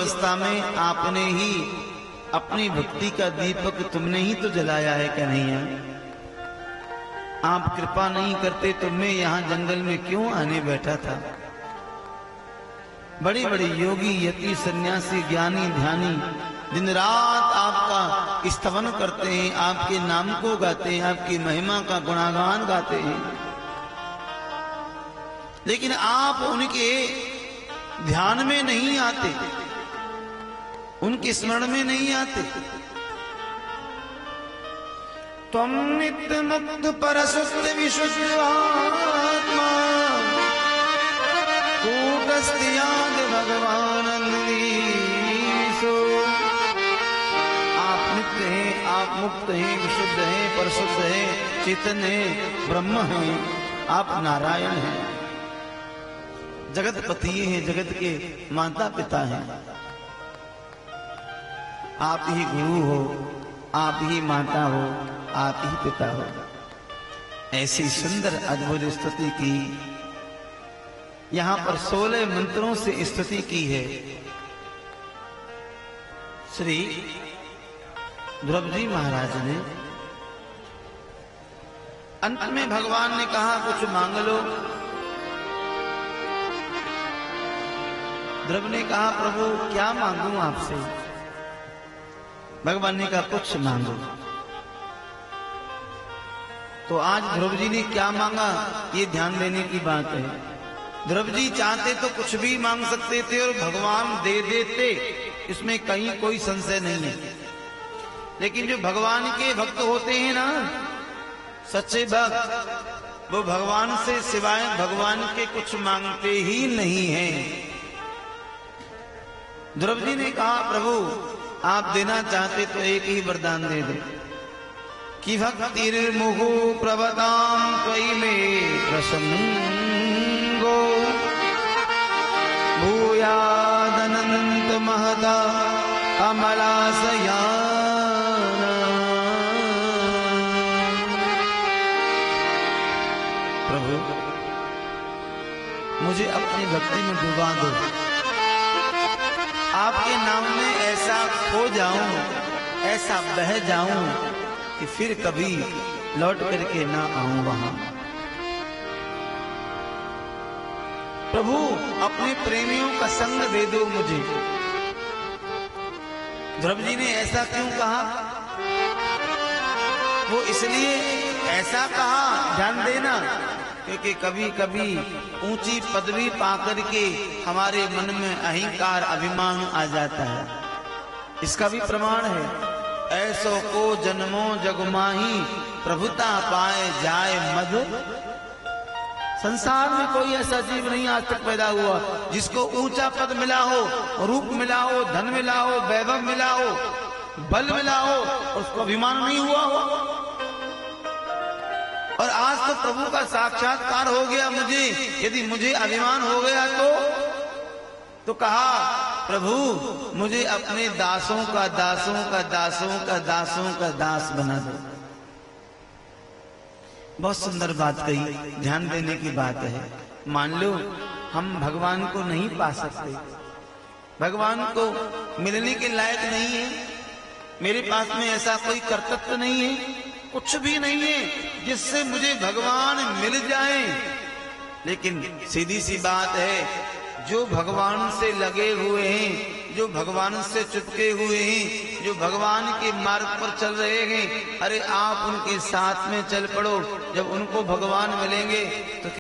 अवस्था में आपने ही अपनी भक्ति का दीपक तुमने ही तो जलाया है कन्हैया। आप कृपा नहीं करते तो मैं यहाँ जंगल में क्यों आने बैठा था। बड़े बड़े योगी यति सन्यासी ज्ञानी ध्यानी दिन रात आपका स्तवन करते हैं, आपके नाम को गाते हैं, आपकी महिमा का गुणागान गाते हैं, लेकिन आप उनके ध्यान में नहीं आते, उनके स्मरण में नहीं आते। त्वं नित्य मुक्त परशुद्ध विशुद्ध आत्मा कूटस्थयाद भगवान अंगीसो। आप नित्य हैं, आप मुक्त हैं, विशुद्ध हैं, परशुद्ध हैं, चेतन हैं, ब्रह्म हैं, आप नारायण हैं, जगतपति हैं, जगत के माता पिता हैं। आप ही गुरु हो, आप ही माता हो, आप ही पिता हो। ऐसी सुंदर अद्भुत स्तुति की, यहां पर 16 मंत्रों से स्तुति की है। श्री ध्रुव जी महाराज ने अंत में भगवान ने कहा कुछ मांग लो। ध्रुव ने कहा प्रभु क्या मांगूं आपसे। भगवान ने कहा कुछ मांगो। तो आज ध्रुव जी ने क्या मांगा ये ध्यान देने की बात है। ध्रुव जी चाहते तो कुछ भी मांग सकते थे और भगवान दे देते, इसमें कहीं कोई संशय नहीं है। लेकिन जो भगवान के भक्त होते हैं ना, सच्चे भक्त, वो भगवान से सिवाय भगवान के कुछ मांगते ही नहीं हैं। ध्रुव जी ने कहा प्रभु आप देना चाहते तो एक ही वरदान दे दे कि भक्तिर्मुहु प्रवताम त्वयि मे प्रसन्गो भूयादनंत महता कमलासयाना। प्रभु मुझे अपनी भक्ति में डुबा दो, आपके नाम में ऐसा खो जाऊं, ऐसा बह जाऊं कि फिर कभी लौट करके ना आऊं वहां। प्रभु अपने प्रेमियों का संग दे दो मुझे। ध्रुव जी ने ऐसा क्यों कहा? वो इसलिए ऐसा कहा, ध्यान देना, क्योंकि कभी कभी ऊंची पदवी पाकर के हमारे मन में अहंकार अभिमान आ जाता है। इसका भी प्रमाण है, ऐसो को जन्मों जगमाही प्रभुता पाए जाए मध। संसार में कोई ऐसा जीव नहीं आज तक पैदा हुआ जिसको ऊंचा पद मिला हो, रूप मिला हो, धन मिला हो, वैभव मिला हो, बल मिला हो, उसको अभिमान नहीं हुआ हो। और आज तो प्रभु का साक्षात्कार हो गया मुझे, यदि मुझे अभिमान हो गया तो कहा प्रभु मुझे अपने दासों का दासों का दासों का दासों का दास बना दो। बहुत सुंदर बात कही, ध्यान देने की बात है। मान लो हम भगवान को नहीं पा सकते, भगवान को मिलने के लायक नहीं है, मेरे पास में ऐसा कोई कर्तव्य नहीं है, कुछ भी नहीं है जिससे मुझे भगवान मिल जाए। लेकिन सीधी सी बात है, जो भगवान से लगे हुए हैं, जो भगवान से चिपके हुए हैं, जो भगवान के मार्ग पर चल रहे हैं, अरे आप उनके साथ में चल पड़ो। जब उनको भगवान मिलेंगे तो